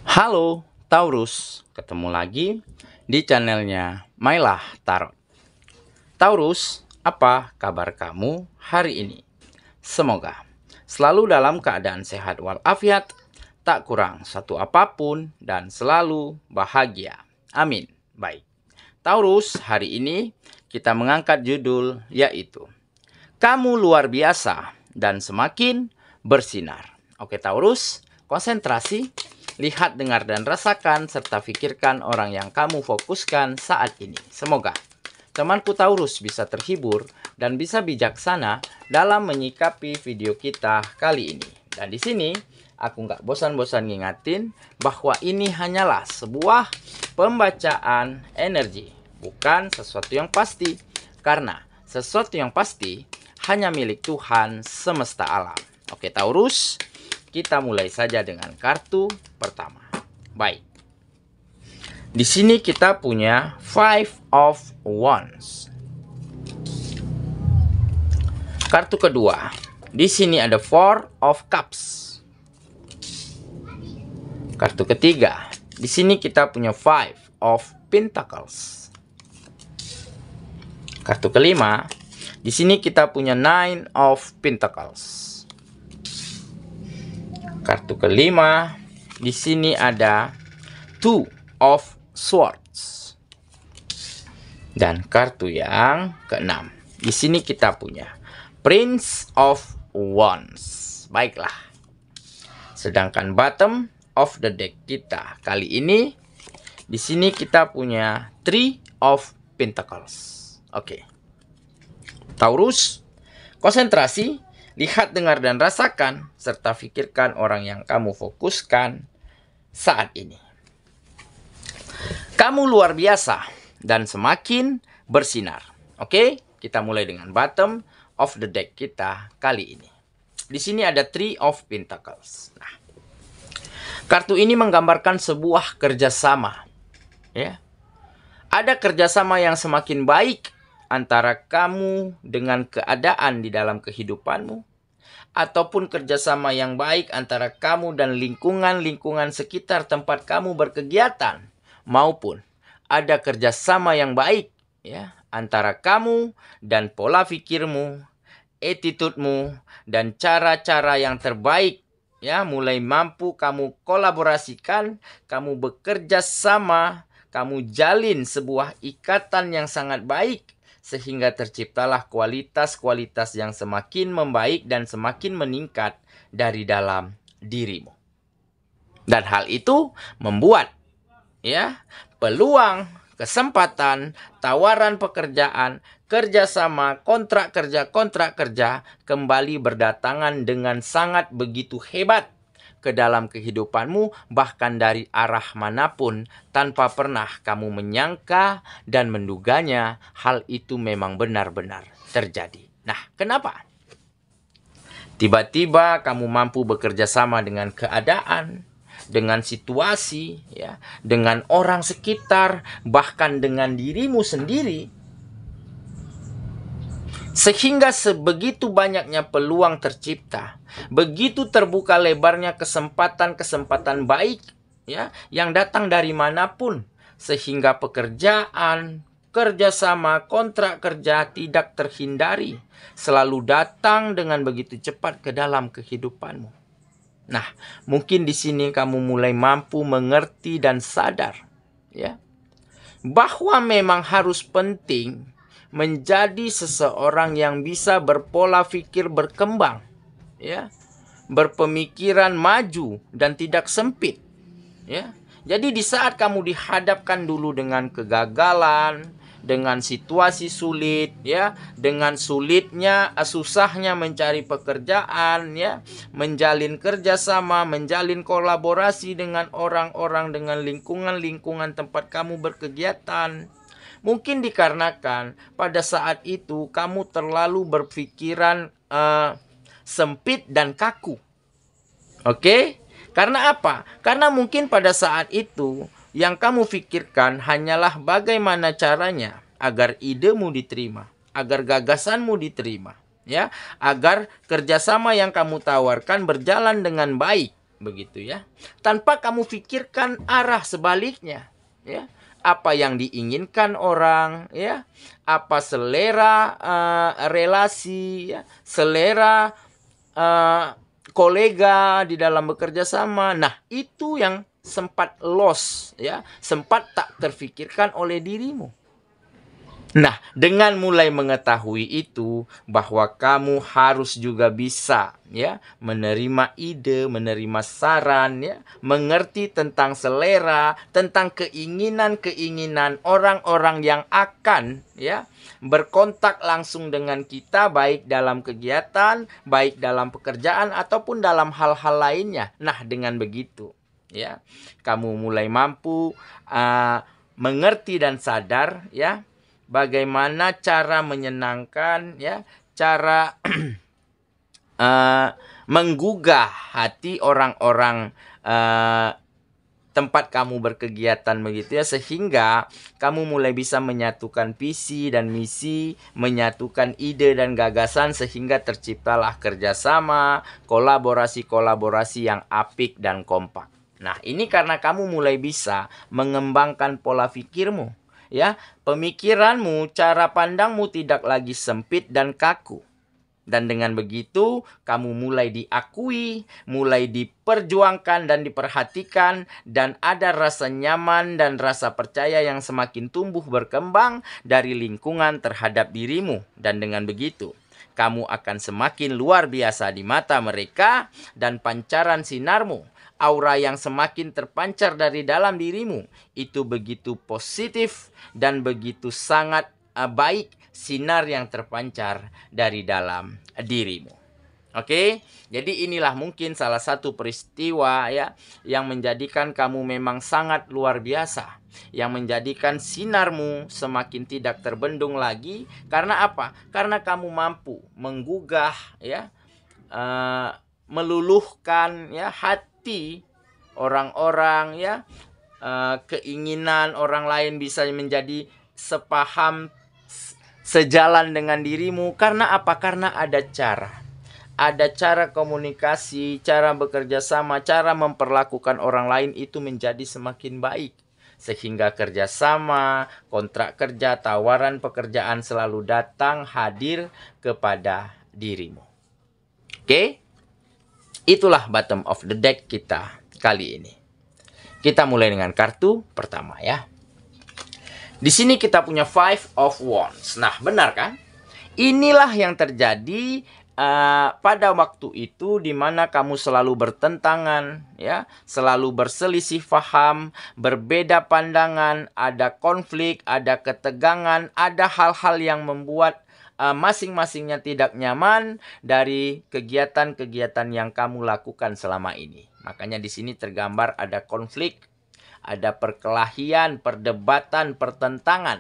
Halo Taurus, ketemu lagi di channelnya Mailah Tarot. Taurus, apa kabar kamu hari ini? Semoga selalu dalam keadaan sehat walafiat, tak kurang satu apapun, dan selalu bahagia. Amin. Baik, Taurus, hari ini kita mengangkat judul yaitu Kamu Luar Biasa dan Semakin Bersinar. Oke Taurus, konsentrasi. Lihat, dengar, dan rasakan, serta pikirkan orang yang kamu fokuskan saat ini. Semoga temanku Taurus bisa terhibur dan bisa bijaksana dalam menyikapi video kita kali ini. Dan di sini, aku nggak bosan-bosan ngingatin bahwa ini hanyalah sebuah pembacaan energi, bukan sesuatu yang pasti. Karena sesuatu yang pasti hanya milik Tuhan semesta alam. Oke Taurus, kita mulai saja dengan kartu pertama. Baik. Di sini kita punya Five of Wands. Kartu kedua. Di sini ada Four of Cups. Kartu ketiga. Di sini kita punya Five of Pentacles. Kartu kelima. Di sini kita punya Nine of Pentacles. Kartu kelima, di sini ada Two of Swords. Dan kartu yang keenam, di sini kita punya Prince of Wands. Baiklah. Sedangkan bottom of the deck kita kali ini, di sini kita punya Three of Pentacles. Oke. Taurus, konsentrasi. Lihat, dengar, dan rasakan, serta pikirkan orang yang kamu fokuskan saat ini. Kamu luar biasa dan semakin bersinar. Oke, kita mulai dengan bottom of the deck kita kali ini. Di sini ada Three of Pentacles. Nah, kartu ini menggambarkan sebuah kerjasama. Ya, ada kerjasama yang semakin baik antara kamu dengan keadaan di dalam kehidupanmu, ataupun kerjasama yang baik antara kamu dan lingkungan sekitar tempat kamu berkegiatan, maupun ada kerjasama yang baik ya antara kamu dan pola pikirmu, attitude-mu, dan cara-cara yang terbaik ya, mulai mampu kamu kolaborasikan, kamu bekerja sama, kamu jalin sebuah ikatan yang sangat baik, sehingga terciptalah kualitas-kualitas yang semakin membaik dan semakin meningkat dari dalam dirimu. Dan hal itu membuat ya peluang, kesempatan, tawaran pekerjaan, kerjasama, kontrak kerja kembali berdatangan dengan sangat begitu hebat ke dalam kehidupanmu, bahkan dari arah manapun, tanpa pernah kamu menyangka dan menduganya hal itu memang benar-benar terjadi. Nah, kenapa? Tiba-tiba kamu mampu bekerja sama dengan keadaan, dengan situasi, ya, dengan orang sekitar, bahkan dengan dirimu sendiri, sehingga sebegitu banyaknya peluang tercipta, begitu terbuka lebarnya kesempatan-kesempatan baik ya yang datang dari manapun, sehingga pekerjaan, kerjasama, kontrak kerja tidak terhindari, selalu datang dengan begitu cepat ke dalam kehidupanmu. Nah, mungkin di sini kamu mulai mampu mengerti dan sadar ya bahwa memang harus penting menjadi seseorang yang bisa berpola pikir berkembang, ya, berpemikiran maju dan tidak sempit, ya. Jadi di saat kamu dihadapkan dulu dengan kegagalan, dengan situasi sulit, ya, dengan susahnya mencari pekerjaan, ya, menjalin kerjasama, menjalin kolaborasi dengan orang-orang, dengan lingkungan tempat kamu berkegiatan. Mungkin dikarenakan pada saat itu kamu terlalu berpikiran sempit dan kaku. Oke? Karena apa? Karena mungkin pada saat itu yang kamu pikirkan hanyalah bagaimana caranya agar idemu diterima, agar gagasanmu diterima, ya, agar kerjasama yang kamu tawarkan berjalan dengan baik. begitu ya. Tanpa kamu pikirkan arah sebaliknya, ya. Apa yang diinginkan orang, ya. Apa selera relasi, ya. Selera kolega di dalam bekerja sama. Nah, itu yang sempat lost, ya. Sempat tak terfikirkan oleh dirimu. Nah, dengan mulai mengetahui itu, bahwa kamu harus juga bisa, ya, menerima ide, menerima saran, ya, mengerti tentang selera, tentang keinginan-keinginan orang-orang yang akan, ya, berkontak langsung dengan kita, baik dalam kegiatan, baik dalam pekerjaan, ataupun dalam hal-hal lainnya. Nah, dengan begitu, ya, kamu mulai mampu mengerti dan sadar, ya, bagaimana cara menyenangkan, ya, cara menggugah hati orang-orang tempat kamu berkegiatan begitu ya, sehingga kamu mulai bisa menyatukan visi dan misi, menyatukan ide dan gagasan, sehingga terciptalah kerjasama, kolaborasi-kolaborasi yang apik dan kompak. Nah, ini karena kamu mulai bisa mengembangkan pola pikirmu, ya, pemikiranmu, cara pandangmu tidak lagi sempit dan kaku. Dan dengan begitu, kamu mulai diakui, mulai diperjuangkan dan diperhatikan, dan ada rasa nyaman dan rasa percaya yang semakin tumbuh berkembang dari lingkungan terhadap dirimu. Dan dengan begitu, kamu akan semakin luar biasa di mata mereka, dan pancaran sinarmu, aura yang semakin terpancar dari dalam dirimu, itu begitu positif dan begitu sangat baik sinar yang terpancar dari dalam dirimu. Oke, jadi inilah mungkin salah satu peristiwa, ya, yang menjadikan kamu memang sangat luar biasa, yang menjadikan sinarmu semakin tidak terbendung lagi. Karena apa? Karena kamu mampu menggugah, ya, meluluhkan, ya, hati orang-orang, ya, keinginan orang lain bisa menjadi sepaham, sejalan dengan dirimu. Karena apa? Karena ada cara komunikasi, cara bekerja sama, cara memperlakukan orang lain itu menjadi semakin baik, sehingga kerjasama, kontrak kerja, tawaran pekerjaan selalu datang hadir kepada dirimu. Oke, itulah bottom of the deck kita kali ini. Kita mulai dengan kartu pertama, ya. Di sini kita punya Five of Wands. Nah, benar kan? Inilah yang terjadi pada waktu itu, di mana kamu selalu bertentangan, ya, selalu berselisih paham, berbeda pandangan, ada konflik, ada ketegangan, ada hal-hal yang membuat masing-masingnya tidak nyaman dari kegiatan-kegiatan yang kamu lakukan selama ini. Makanya di sini tergambar ada konflik, ada perkelahian, perdebatan, pertentangan.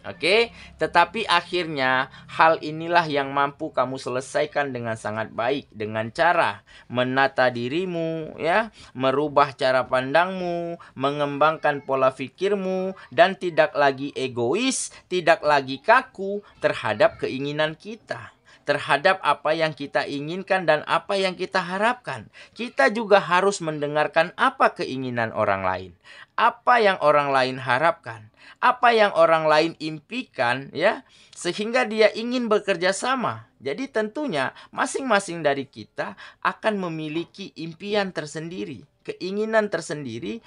Oke, tetapi akhirnya hal inilah yang mampu kamu selesaikan dengan sangat baik, dengan cara menata dirimu, ya, merubah cara pandangmu, mengembangkan pola pikirmu, dan tidak lagi egois, tidak lagi kaku terhadap keinginan kita, terhadap apa yang kita inginkan dan apa yang kita harapkan. Kita juga harus mendengarkan apa keinginan orang lain, apa yang orang lain harapkan, apa yang orang lain impikan, ya, sehingga dia ingin bekerja sama. Jadi tentunya masing-masing dari kita akan memiliki impian tersendiri, keinginan tersendiri,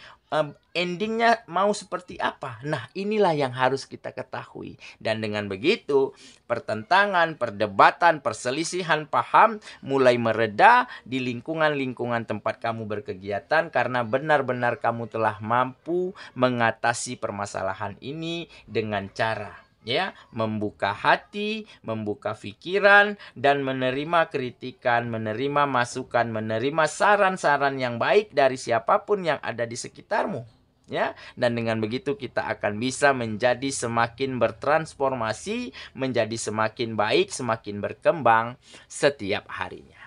endingnya mau seperti apa. Nah, inilah yang harus kita ketahui. Dan dengan begitu, pertentangan, perdebatan, perselisihan paham mulai mereda di lingkungan-lingkungan tempat kamu berkegiatan, karena benar-benar kamu telah mampu mengatasi permasalahan ini dengan cara, ya, membuka hati, membuka pikiran, dan menerima kritikan, menerima masukan, menerima saran-saran yang baik dari siapapun yang ada di sekitarmu, ya. Dan dengan begitu kita akan bisa menjadi semakin bertransformasi, menjadi semakin baik, semakin berkembang setiap harinya.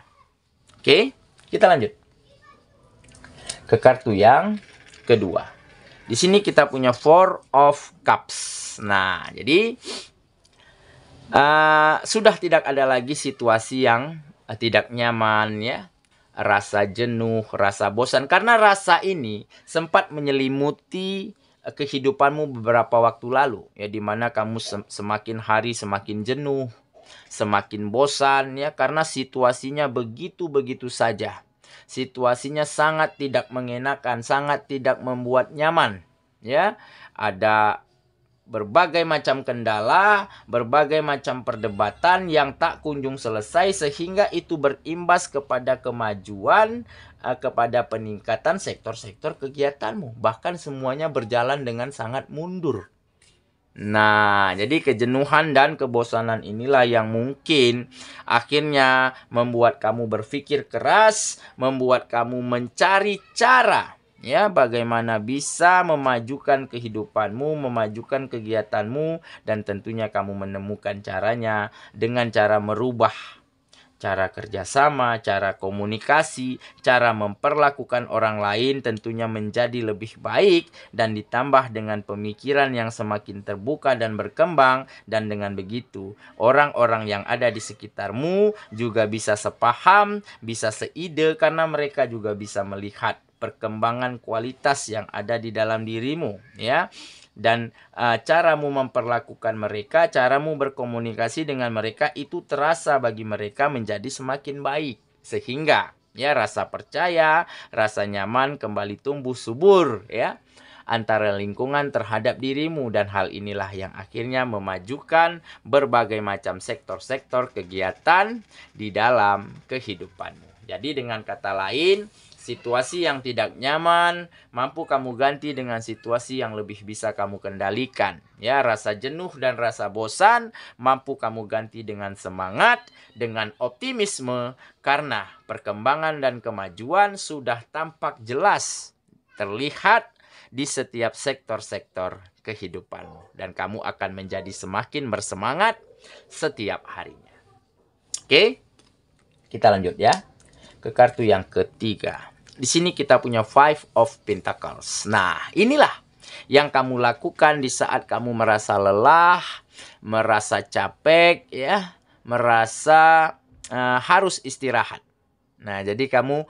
Oke, kita lanjut ke kartu yang kedua. Di sini kita punya Four of Cups. Nah, jadi sudah tidak ada lagi situasi yang tidak nyaman, ya. rasa jenuh, rasa bosan. Karena rasa ini sempat menyelimuti kehidupanmu beberapa waktu lalu, ya, di mana kamu semakin hari semakin jenuh, semakin bosan, ya, karena situasinya begitu-begitu saja. Situasinya sangat tidak mengenakan, sangat tidak membuat nyaman, ya. Ada berbagai macam kendala, berbagai macam perdebatan yang tak kunjung selesai, sehingga itu berimbas kepada kemajuan, kepada peningkatan sektor-sektor kegiatanmu. Bahkan semuanya berjalan dengan sangat mundur. Nah, jadi kejenuhan dan kebosanan inilah yang mungkin akhirnya membuat kamu berpikir keras, membuat kamu mencari cara, ya, bagaimana bisa memajukan kehidupanmu, memajukan kegiatanmu, dan tentunya kamu menemukan caranya dengan cara merubah cara kerjasama, cara komunikasi, cara memperlakukan orang lain tentunya menjadi lebih baik, dan ditambah dengan pemikiran yang semakin terbuka dan berkembang. Dan dengan begitu, orang-orang yang ada di sekitarmu juga bisa sepaham, bisa seide, karena mereka juga bisa melihat perkembangan kualitas yang ada di dalam dirimu, ya. Dan caramu memperlakukan mereka, caramu berkomunikasi dengan mereka itu terasa bagi mereka menjadi semakin baik. Sehingga, ya, rasa percaya, rasa nyaman kembali tumbuh subur, ya, antara lingkungan terhadap dirimu. Dan hal inilah yang akhirnya memajukan berbagai macam sektor-sektor kegiatan di dalam kehidupanmu. Jadi dengan kata lain, situasi yang tidak nyaman mampu kamu ganti dengan situasi yang lebih bisa kamu kendalikan. Ya, rasa jenuh dan rasa bosan mampu kamu ganti dengan semangat, dengan optimisme, karena perkembangan dan kemajuan sudah tampak jelas terlihat di setiap sektor-sektor kehidupanmu. Dan kamu akan menjadi semakin bersemangat setiap harinya. Oke, kita lanjut ya ke kartu yang ketiga. Di sini kita punya Five of Pentacles. Nah, inilah yang kamu lakukan di saat kamu merasa lelah, merasa capek, ya, merasa harus istirahat. Nah, jadi kamu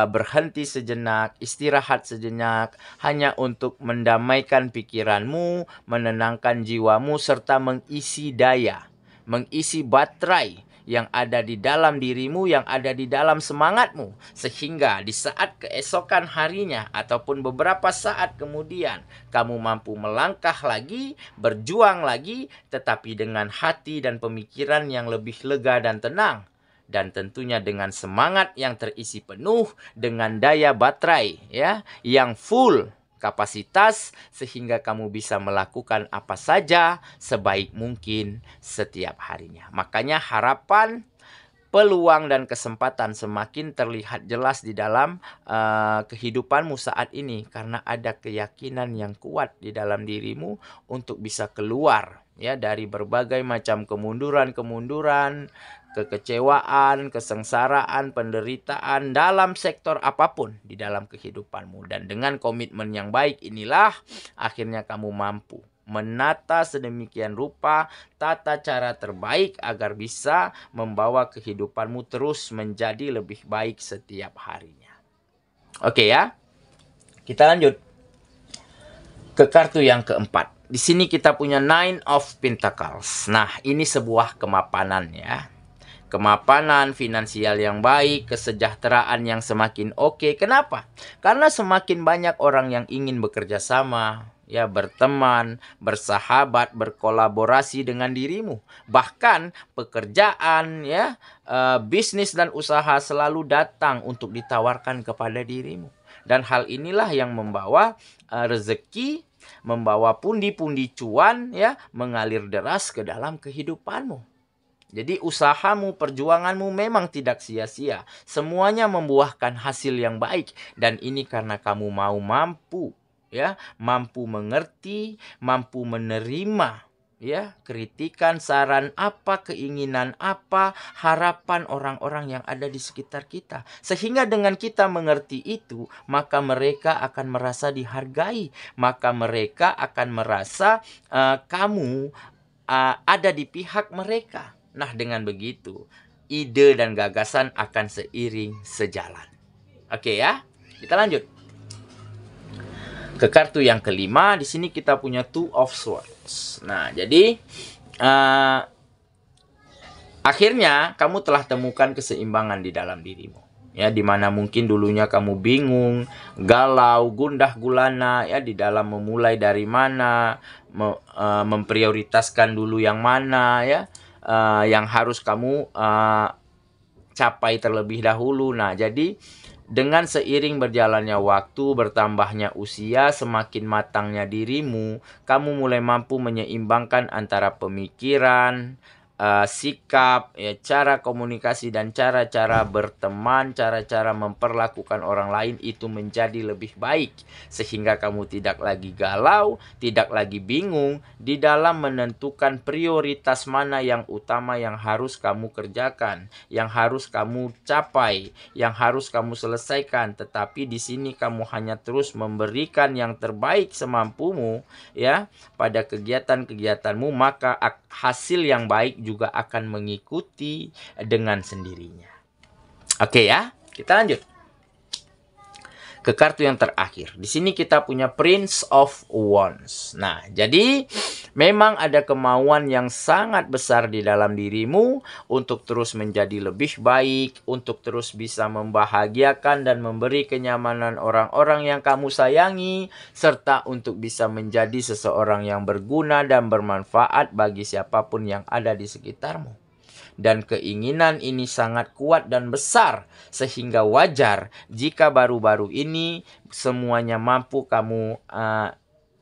berhenti sejenak, istirahat sejenak, hanya untuk mendamaikan pikiranmu, menenangkan jiwamu, serta mengisi daya, mengisi baterai yang ada di dalam dirimu, yang ada di dalam semangatmu. Sehingga di saat keesokan harinya ataupun beberapa saat kemudian, kamu mampu melangkah lagi, berjuang lagi, tetapi dengan hati dan pemikiran yang lebih lega dan tenang. Dan tentunya dengan semangat yang terisi penuh, dengan daya baterai, ya, yang full kapasitas, sehingga kamu bisa melakukan apa saja sebaik mungkin setiap harinya. Makanya harapan, peluang, dan kesempatan semakin terlihat jelas di dalam kehidupanmu saat ini, karena ada keyakinan yang kuat di dalam dirimu untuk bisa keluar, ya, dari berbagai macam kemunduran, kekecewaan, kesengsaraan, penderitaan dalam sektor apapun di dalam kehidupanmu. Dan dengan komitmen yang baik inilah akhirnya kamu mampu menata sedemikian rupa tata cara terbaik agar bisa membawa kehidupanmu terus menjadi lebih baik setiap harinya. Oke ya, kita lanjut ke kartu yang keempat. Di sini kita punya Nine of Pentacles. Nah, ini sebuah kemapanan, ya. Kemapanan finansial yang baik, kesejahteraan yang semakin oke. Kenapa? Karena semakin banyak orang yang ingin bekerja sama, ya, berteman, bersahabat, berkolaborasi dengan dirimu. Bahkan pekerjaan, ya, bisnis dan usaha selalu datang untuk ditawarkan kepada dirimu. Dan hal inilah yang membawa rezeki, membawa pundi-pundi cuan, ya, mengalir deras ke dalam kehidupanmu. Jadi usahamu, perjuanganmu memang tidak sia-sia. Semuanya membuahkan hasil yang baik. Dan ini karena kamu mampu, ya, mampu mengerti, mampu menerima, ya, kritikan, saran apa, keinginan apa, harapan orang-orang yang ada di sekitar kita. Sehingga dengan kita mengerti itu, maka mereka akan merasa dihargai. Maka mereka akan merasa kamu ada di pihak mereka. Nah, dengan begitu, ide dan gagasan akan seiring sejalan. Oke ya, kita lanjut. Ke kartu yang kelima, di sini kita punya Two of Swords. Nah, jadi akhirnya kamu telah temukan keseimbangan di dalam dirimu. Ya, dimana mungkin dulunya kamu bingung, galau, gundah gulana, ya, di dalam memulai dari mana, memprioritaskan dulu yang mana, ya, yang harus kamu capai terlebih dahulu. Nah, jadi dengan seiring berjalannya waktu, bertambahnya usia, semakin matangnya dirimu, kamu mulai mampu menyeimbangkan antara pemikiran, sikap, ya, cara komunikasi dan cara-cara berteman, cara-cara memperlakukan orang lain itu menjadi lebih baik. Sehingga kamu tidak lagi galau, tidak lagi bingung di dalam menentukan prioritas mana yang utama yang harus kamu kerjakan, yang harus kamu capai, yang harus kamu selesaikan. Tetapi di sini kamu hanya terus memberikan yang terbaik semampumu, ya, pada kegiatan-kegiatanmu, maka hasil yang baik juga akan mengikuti dengan sendirinya. Oke ya, kita lanjut ke kartu yang terakhir. Di sini kita punya Prince of Wands. Nah, jadi memang ada kemauan yang sangat besar di dalam dirimu untuk terus menjadi lebih baik, untuk terus bisa membahagiakan dan memberi kenyamanan orang-orang yang kamu sayangi, serta untuk bisa menjadi seseorang yang berguna dan bermanfaat bagi siapapun yang ada di sekitarmu. Dan keinginan ini sangat kuat dan besar, sehingga wajar jika baru-baru ini semuanya mampu kamu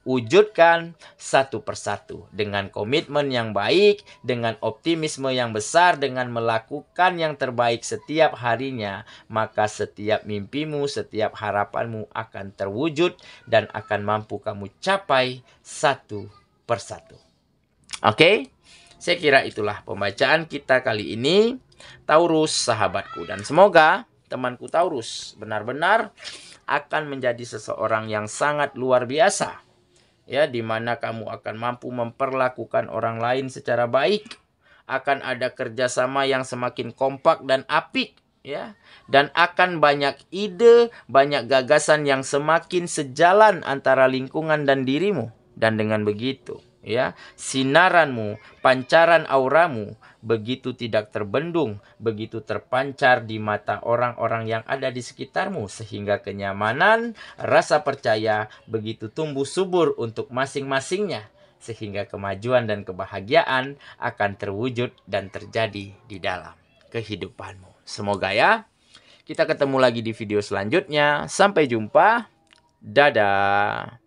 wujudkan satu persatu dengan komitmen yang baik, dengan optimisme yang besar, dengan melakukan yang terbaik setiap harinya. Maka setiap mimpimu, setiap harapanmu akan terwujud dan akan mampu kamu capai satu persatu. Oke? Saya kira itulah pembacaan kita kali ini, Taurus sahabatku. Dan semoga temanku Taurus benar-benar akan menjadi seseorang yang sangat luar biasa, ya, dimana kamu akan mampu memperlakukan orang lain secara baik, akan ada kerjasama yang semakin kompak dan apik, ya, dan akan banyak ide, banyak gagasan yang semakin sejalan antara lingkungan dan dirimu. Dan dengan begitu, ya, sinaranmu, pancaran auramu begitu tidak terbendung, begitu terpancar di mata orang-orang yang ada di sekitarmu, sehingga kenyamanan, rasa percaya begitu tumbuh subur untuk masing-masingnya, sehingga kemajuan dan kebahagiaan akan terwujud dan terjadi di dalam kehidupanmu. Semoga ya, kita ketemu lagi di video selanjutnya. Sampai jumpa. Dadah.